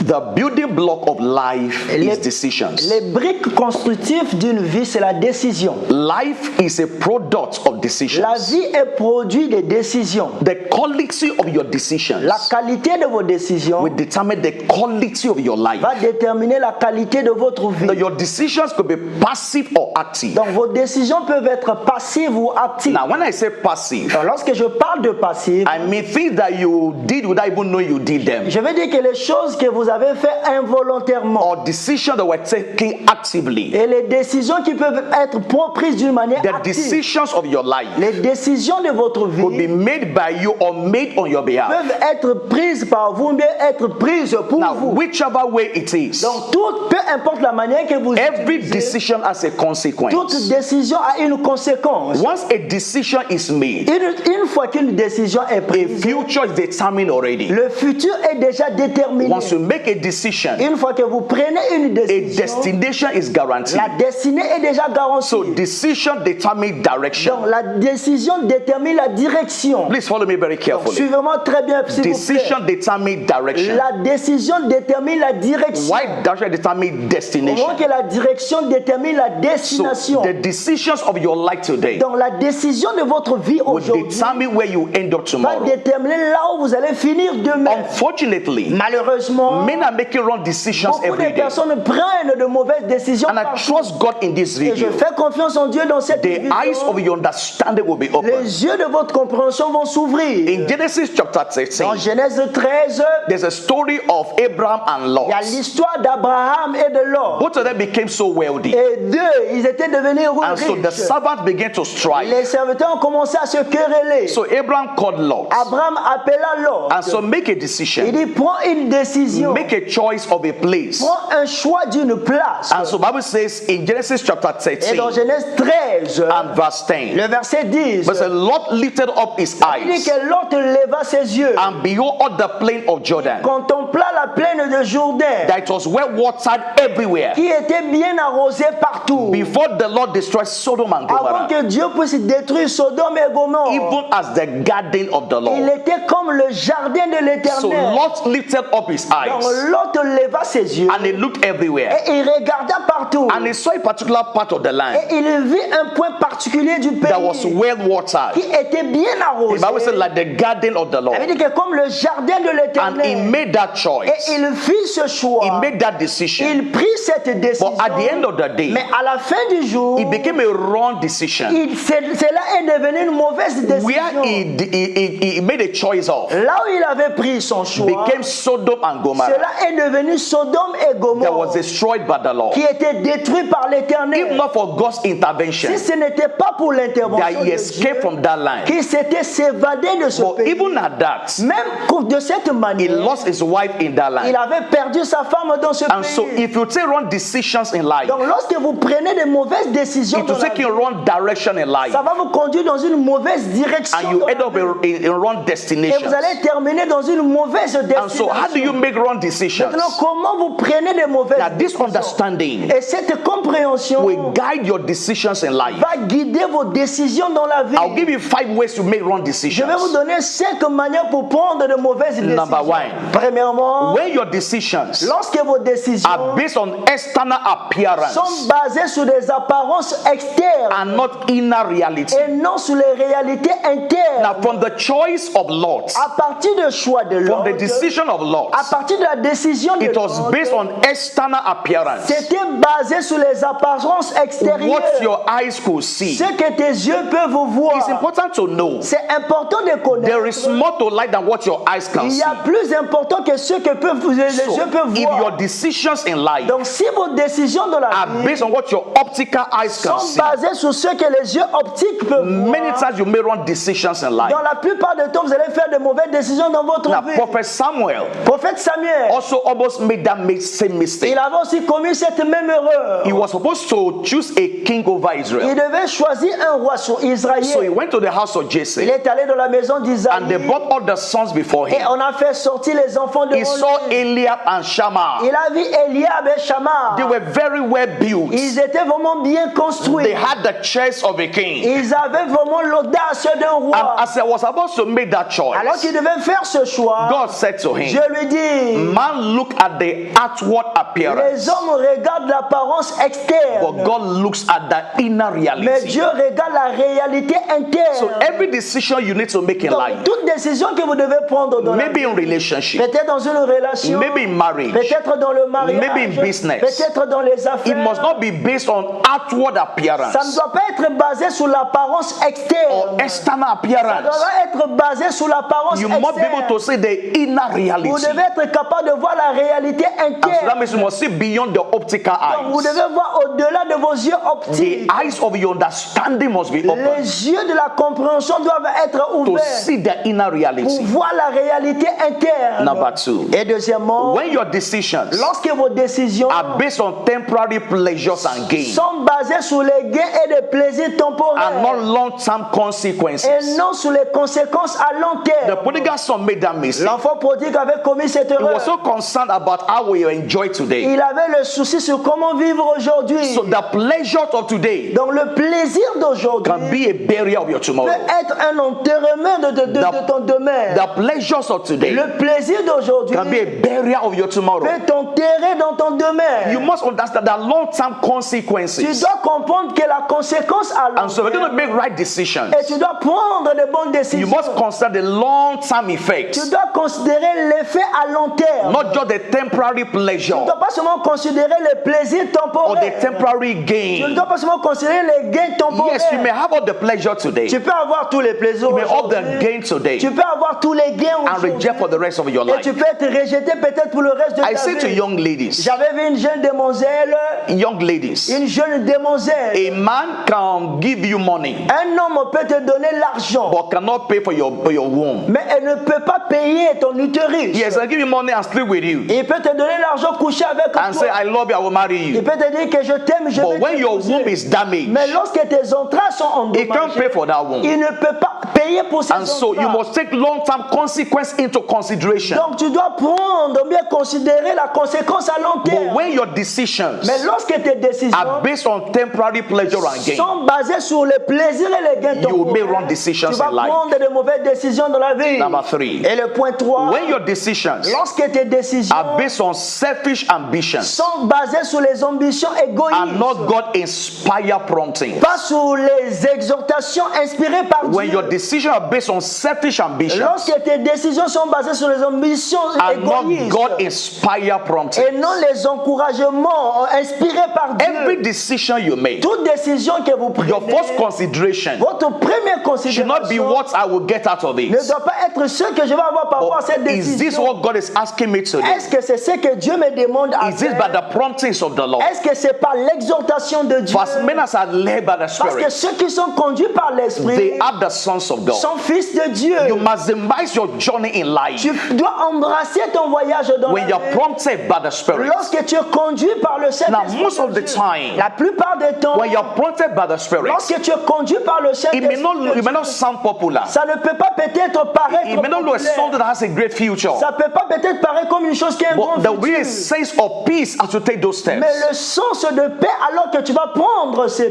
The building block of life is decisions. Les briques constitutives d'une vie, c'est la décision. Life is a product of decisions. La vie est produit des décisions. The quality of your decisions La qualité de vos décisions will determine the quality of your life. va déterminer la qualité de votre vie. Now, your decisions could be passive or active. Donc vos décisions peuvent être passives ou actives. Now, when I say passive, Donc, lorsque je parle de passive, I mean things that you did without even knowing you did them, je veux dire que les choses que vous avez fait involontairement or decisions that were taken actively. et les décisions qui peuvent être prises d'une manière The active, decisions of your life les décisions de votre could be vie made by you or made on your behalf. peuvent être prises par vous, mais être prises pour Now, vous. whichever way it is, Donc, peu importe la manière que vous every utilisez, decision has a toute consequence. décision a une conséquence. Once a decision is made, Une fois qu'une décision est a prise, future is determined already. le futur est déjà déterminé. Once you make a decision, Une fois que vous prenez une a décision, destination is guaranteed. la destinée est déjà garantie. So decision determine direction. Donc la décision détermine la direction. Please follow me very carefully. Suivez-moi très bien, s'il vous plaît. Decision determine direction. La décision détermine la direction. Why direction determine destination? Comment que la direction détermine la So destination. the decisions of your life today Donc la décision de votre vie will aujourd'hui determine where you end up va tomorrow. déterminer là où vous allez finir demain. Unfortunately, Malheureusement, men are making wrong decisions beaucoup de every day. personnes prennent de mauvaises décisions And I par jour. trust God in this Et je video. fais confiance en Dieu dans cette The vidéo. eyes of your understanding will be open. Les yeux de votre compréhension vont s'ouvrir. In Genesis chapter Dans 13, Genèse 13, there's a story of Abraham and il y a Lot. l'histoire d'Abraham et de Lot. Both of them became so wealthy. Et deux, ils étaient devenus And so the riches. servants began to strive. Les serviteurs ont commencé à se quereller. So Abraham called Lot. Abraham appela Lot. And so make a Il decision. dit, prends une décision. Make a choice of a place. Prends un choix d'une place. And so Bible says in Genesis chapter Et dans 13 Genèse 13, and verse 10, le verset 10, but the Lot lifted up his il dit eyes que Lot leva ses yeux, and behold all the plain of Jordan, contempla la plaine de Jourdain, that it was well watered everywhere, qui était bien arrosée partout. before the Lord destroyed Sodom and Avant Gomorrah, que Dieu puisse détruire Sodome et Gomorrhe, even as the garden of the il Lord. était comme le jardin de So l'Éternel. Lot lifted up his Donc eyes Lot leva ses yeux and he looked everywhere, et il regarda partout. and he saw a particular part of the land Et il vit un point particulier du that was pays well watered. qui était bien The arrosé. Bible said like the garden of the Ça veut Lord. dire que comme le jardin de And he l'Éternel. made that Et choice. il fit ce He choix. made that decision. Il prit cette décision. But at the end of the day, Mais à la fin du jour, it became a wrong decision cela est devenu une mauvaise where décision. he made a choice of Là où il avait pris son choix, became Sodom and Gomorrah cela est devenu Sodome et that was Gomorrhe, destroyed by the Lord. qui était détruit par If l'Éternel. not for God's intervention, Si ce n'était pas pour that l'intervention he de escaped Dieu, from that land. qui s'était s'évadé de ce But pays, even at that, même de cette he manière, lost his wife in that il land. avait perdu sa femme dans ce And so pays. if you take wrong decisions in life, Donc lorsque vous prenez des mauvaises décisions it dans will la take vie, you in wrong direction in life, ça va vous conduire dans une mauvaise direction and you dans end la up vie. in wrong Et destinations. vous allez terminer dans une mauvaise And so how do you destination. make wrong decisions? Maintenant, comment vous prenez des mauvaises Now this décisions? understanding Et cette compréhension will guide your decisions in life. va guider vos décisions dans la vie. I'll give you 5 ways to make wrong Je decisions. vais vous donner 5 manières pour prendre de mauvaises décisions. Number 1, Premièrement, when your decisions lorsque vos décisions are based on external appearance sont basées sur des apparences externes and not inner reality. et non sur les réalités internes, Now from the choice of Lot, à partir du choix de from l'autre, the decision of Lot, à partir de la décision de it was l'autre, based on external appearance. c'était basé sur les apparences extérieures. What your eyes could see. Ce que tes yeux peuvent voir. It's important to know C'est important de connaître. there is more to life than what your eyes can Il y see. a plus important que ce que les So, yeux peuvent if your voir. decisions in life Donc si vos décisions dans la are vie based on what your optical eyes can sont see, basées sur ce que les yeux optiques peuvent many voir, times you make wrong decisions in life. dans la plupart du temps, vous allez faire de mauvaises décisions dans votre Now, vie. Prophet Samuel Prophète Samuel, also almost made that same mistake. il avait aussi commis cette même erreur. He was supposed to choose a king over Il Israel. devait choisir un roi sur So he Israël. went to the house of Il Jesse, est allé dans la maison d'Isaïe and they brought all the sons before et him. on a fait sortir les enfants de He saw Eliab and Shammah. Il a vu Eliab et Shammah. They were very well built. Ils étaient vraiment bien construits. They had the chest of a king. Ils avaient vraiment l'audace d'un And roi. as I was about to make that Alors choice, qu'il devait faire ce choix, God said to je him, lui dis, man look at the outward appearance, les hommes regardent l'apparence but externe, God looks at the inner mais reality. Dieu regarde la réalité interne. So every decision you need to make in Donc, life, toute décision que vous devez prendre dans la maybe vie, in relationship, peut-être dans une relation, maybe in marriage, peut-être dans le mariage, maybe in business, peut-être dans les it affaires, must not be based on outward ça ne appearance doit pas être basé sur l'apparence or externe. external Ça appearance. doit être basé sur l'apparence You must be able externe. to see the inner Vous reality. devez être capable de voir la réalité And so that interne. means you must see beyond the optical Donc, vous eyes. devez voir au-delà de vos yeux The optiques. eyes of your understanding must be open Les yeux de la compréhension doivent être to ouverts see the inner pour reality. voir la réalité interne. Number two, Et deuxièmement, when your decisions lorsque vos décisions are based on temporary pleasures and gain sont basées sur les gains et les plaisirs and temporaires not long-term consequences, et non sur les conséquences à long the terme. prodigal son made that mistake. L'enfant prodigue avait commis cette He erreur. was so concerned about how we enjoy today. Il avait le souci sur comment vivre aujourd'hui. So the pleasures of today Donc le plaisir d'aujourd'hui can be a barrier of your peut tomorrow. être un enterrement de ton demain. The pleasures of today Le plaisir d'aujourd'hui can be a barrier of your tomorrow. peut t'enterrer dans ton demain. You must understand that long-term Tu consequences. dois comprendre que la conséquence à long And so we're going to terme, make right decisions. et tu dois prendre de bonnes You décisions. must consider the long-term effects, Tu dois considérer l'effet à long terme. not just the temporary Tu pleasure ne dois pas seulement considérer les plaisirs or the temporaires. temporary Tu ne gain. dois pas seulement considérer les gains temporaires. Yes, you may have all the pleasure today. Tu peux avoir tous les plaisirs You may have the aujourd'hui. gain today Tu peux avoir tous les gains and aujourd'hui. reject for the rest of your Et tu life. peux être rejeté peut-être pour le reste de I ta say to vie. young ladies, J'avais vu une jeune demoiselle, young ladies, une demoiselle. a man can give you money Un homme peut te donner l'argent, but cannot pay for your womb. mais elle ne peut pas payer ton utérus. Yes, I give you money and sleep with you Il peut te donner l'argent, coucher avec and say, toi. I love you, I will marry Il you. peut te dire que je t'aime, je But vais when your t'épouser. womb is damaged, Mais lorsque tes entrailles sont he can't pay endommagées, for that womb. il ne peut pas payer pour ses And so you entrailles. must take long-term consequence into consideration. Donc tu dois prendre, bien considérer la conséquence à long But terme. when your decisions Mais lorsque tes décisions are based on temporary pleasure and gain, sont basées sur les plaisirs et les gains You will make temporaires, wrong decisions tu vas in life. prendre de mauvaises décisions dans la vie. Number three, Et le point 3, when your decisions lorsque tes décisions are based on selfish ambitions sont basées sur les ambitions and égoïstes, not God-inspired prompting, pas sur les exhortations inspirées par when Dieu. your decisions are based on selfish ambitions Lorsque tes décisions sont basées sur les ambitions and not égoïstes God-inspired prompting, et non les encouragements inspirés par Dieu, every decision you make, toute décision que vous prenez, your first consideration votre première should not be considération what I will get out of it. ne doit pas être ce que je vais avoir par rapport à cette But is this décision. what God is asking me to do? Est-ce que c'est ce que Dieu me demande à Is this by faire? the promptings of the Lord? Est-ce que c'est par l'exhortation de Dieu? For as many as are led by the Parce que Spirit, ceux qui sont conduits par l'Esprit they are the sons of God. sont fils de Dieu. You maximize your journey in life Tu dois embrasser ton voyage dans when la you're vie. prompted by the Spirit. Lorsque tu es conduit par le Now, Saint-Esprit, most of the de Dieu, time, la plupart des temps, when you're prompted by the Spirit, lorsque tu es conduit par le it Saint-Esprit, may not, de it may Dieu, not sound popular. ça ne peut pas peut-être paraître It may not look like something populaire. that has a great future. Ça peut pas peut-être paraître comme une chose qui a un grand But there will be a futur. sense of peace as you take those steps. Mais le sens de paix alors que tu vas prendre ces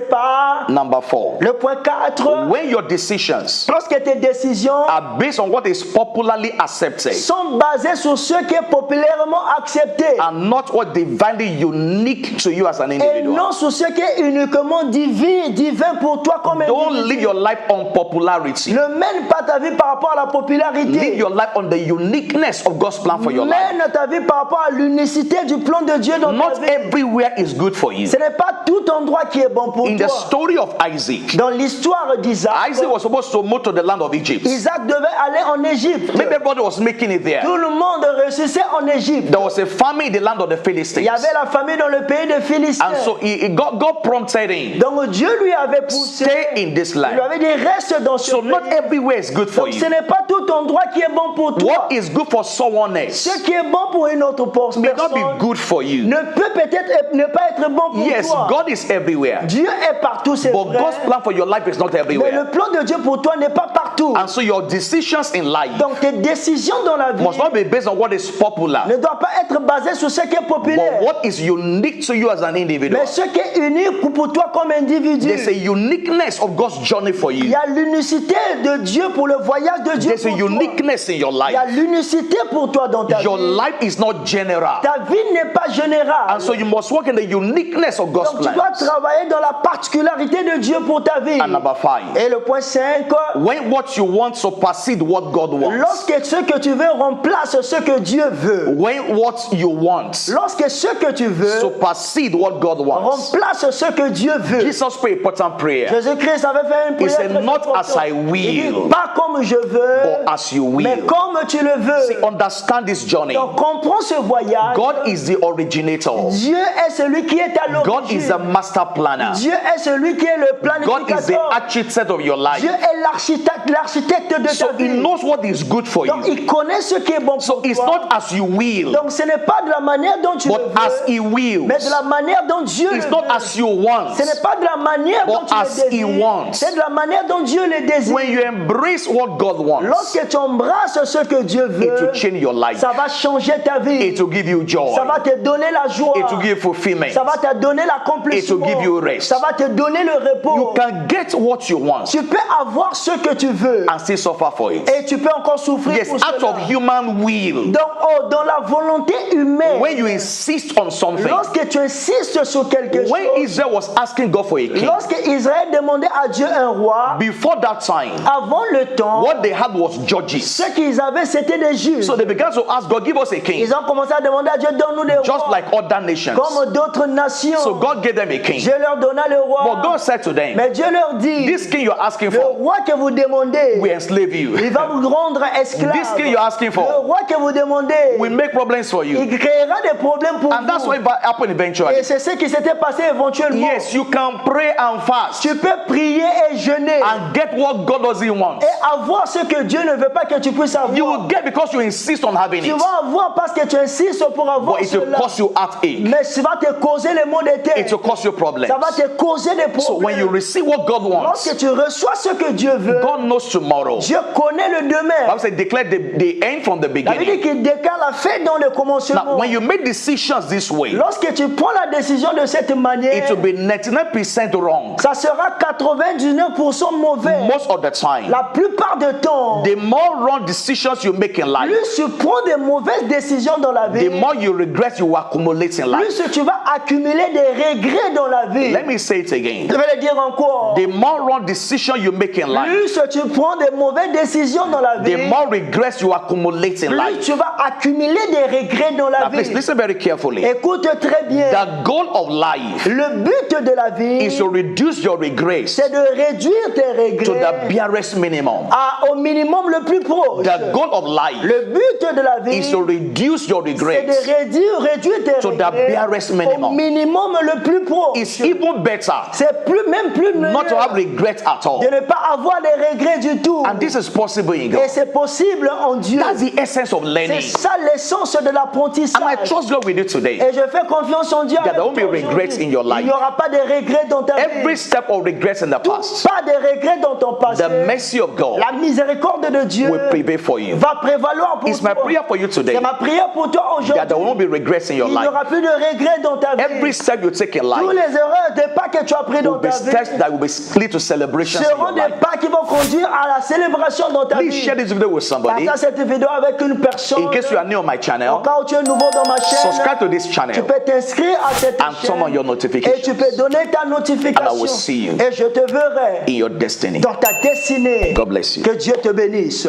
pas. Number 4, Le point 4, when your decisions lorsque tes décisions are based on what is popularly accepted sont basées sur ce qui est populairement accepté and not what divinely unique to you as an et individual. non sur ce qui est uniquement divin pour toi comme Don't individu. live your life on popularity. Ne mène pas ta vie par rapport à la Live popularité. your life on the uniqueness of God's plan for your life. Mène ta vie par rapport à l'unicité du plan de Dieu dans ta Not vie. everywhere is good for you. Ce n'est pas tout endroit qui est bon pour In toi. the story of Isaac, Dans l'histoire d'Isaac, Isaac was supposed to move to the land of Egypt. Isaac devait aller en Égypte. Maybe everybody was making it there. Tout le monde réussissait en Égypte. There was a famine in the land of the Il Philistines. y avait la famille dans le pays des Philistins. And so God prompted him, Donc Dieu lui avait poussé. stay in this Il lui land. avait il reste dans ce So not pays. everywhere is good for Donc ce you. n'est pas tout endroit qui est bon pour toi. What is good for someone else Ce qui est bon pour une autre may not personne be good for you. ne peut peut-être ne pas être bon pour Yes, toi. God is everywhere. Dieu est partout, c'est But vrai. God's plan for your life is not Mais everywhere. le plan de Dieu pour toi n'est pas partout. And so your decisions in life Donc tes décisions dans la vie must not be based on what is popular, ne doivent pas être basées sur ce qui est populaire. but what is unique to you as an individual. Mais ce qui est unique pour toi comme individu. There's a uniqueness of God's journey for Il y you. a l'unicité de Dieu pour le voyage de Dieu There's a pour toi. uniqueness in your Il y a life. l'unicité pour toi dans ta Your vie. life is not general. Ta vie n'est pas générale. And so you must work in the uniqueness of God's Donc tu dois plans. travailler dans la particularité de Dieu pour ta vie. And number 5, Et le point 5, when what you want supersede what God wants, lorsque ce que tu veux remplace ce que Dieu veut. when what you want Lorsque ce que tu veux supersede what God wants. remplace ce que Dieu veut. Jesus prayed a important prayer. Jésus-Christ avait fait une prière said, très "Not importante. as I will, Il dit, pas comme je veux, but as you will." mais comme tu le See, veux. understand this journey. Donc comprends ce voyage. God is the originator. Dieu est celui qui est à God is l'origine. the master planner. Dieu est celui qui est le God is the planificateur. architect of your life. Dieu est l'architecte de So ta he vie. knows what is good for Donc you. il connaît ce qui est bon So pour it's toi. not as you will, Donc ce n'est pas de la manière dont tu but le as veux, he wills. mais de la manière dont Dieu It's le not veut. as you want. Ce n'est pas de la manière But dont tu as le he désires. wants. C'est de la manière dont Dieu le désire. When you embrace what God wants, Lorsque tu embrasses ce que Dieu it veut, will change your life. ça va changer ta vie. It will give you joy. Ça va te donner la joie. It will give you fulfillment. Ça va te donner It l'accomplissement. will give you rest. Ça va te donner le repos. You can get what you want Tu peux avoir ce que tu veux and still suffer for it. et tu peux encore souffrir Yes, pour out cela. of human will. Dans la volonté humaine, When you insist on something, lorsque tu insistes sur quelque when chose, Israel was asking God for a king, lorsque Israël demandait à Dieu un roi, before that time, avant le temps, what they had was judges. ce qu'ils avaient, c'était des juges. So they began to ask God, give us a king, Ils ont commencé à demander à Dieu, donne-nous des just rois, like other nations. comme d'autres nations. So God gave them a king. Dieu leur donna le roi. But God said to them, Mais Dieu leur dit, this king you're asking le for, roi que vous demandez, we enslave you. il va vous rendre esclave. This king you're asking Le for, roi que vous demandez, we make problems for you. il créera des problèmes pour And that's vous. what happened eventually. Et c'est ce qui s'était passé éventuellement. Yes, you can pray and fast Tu peux prier et jeûner and get what God doesn't want. et avoir ce que Dieu ne veut pas que tu puisses avoir. You will get because you insist on having Tu it. vas avoir parce que tu insistes pour avoir But it will cela. cause you heartache. Mais ça va te causer les maux de tête. It will cause you problems. Ça va te causer des So when you problèmes. receive what God wants, Lorsque tu reçois ce que Dieu veut, God knows tomorrow. Dieu connaît le demain. Bible says declare the end from the Ça veut dire beginning. qu'il décale la fête dans le commencement. Now, when you make decisions this way, Lorsque tu prends la décision de cette manière, it will be 99% wrong ça sera 99% mauvais. most of the time. La plupart du temps, The more wrong decisions you make in life, plus tu prends des mauvaises décisions dans la vie, the more you regret you accumulate in life. plus tu vas accumuler des regrets dans la vie. Let me say it again. Je vais le dire encore. The more wrong decisions you make in life, Plus tu prends des mauvaises décisions dans la vie, the more regrets you accumulate in plus life. tu vas accumuler des regrets dans la Now, please vie. listen very carefully. Écoute très bien. The goal of life Le but de la vie, is to reduce your regrets c'est de réduire tes to the regrets barest minimum. au minimum le plus proche. The goal of life Le but de la vie, is to reduce your c'est regrets de réduire tes to the regrets barest au minimum. minimum le plus proche. It's even better C'est même plus not to have mieux regrets at all. de ne pas avoir des regrets du tout. And this is possible in Et God. c'est possible en Dieu. That's the essence of C'est learning. ça l'essence de And I l'apprentissage. trust God with it today. Et je fais confiance en Dieu. avec there won't be toi regrets aujourd'hui. in your life. Il n'y aura pas de regrets dans ta Every vie. step of regrets in the past, Pas de regrets dans ton passé. the mercy of God La miséricorde de Dieu will prevail for you. va prévaloir pour It's my toi. prayer for you today C'est ma prière pour toi that aujourd'hui. there won't be regrets in your Il n'y life. aura plus de regrets dans ta vie. Every step you take in Tous life les erreurs des pas que tu as pris dans will be ta vie steps that will be lead to celebrations in seront your des life. pas qui vont conduire à la célébration dans ta Please vie. share this video with somebody. Partage cette vidéo avec une personne. In case you are new on my Au channel, cas où tu es nouveau dans ma chaîne, subscribe to this tu channel peux t'inscrire à cette and turn on chaîne your et notifications tu peux donner ta and I notification. will see you Et je te verrai in your destiny. dans ta destinée. God bless you. Que Dieu te bénisse.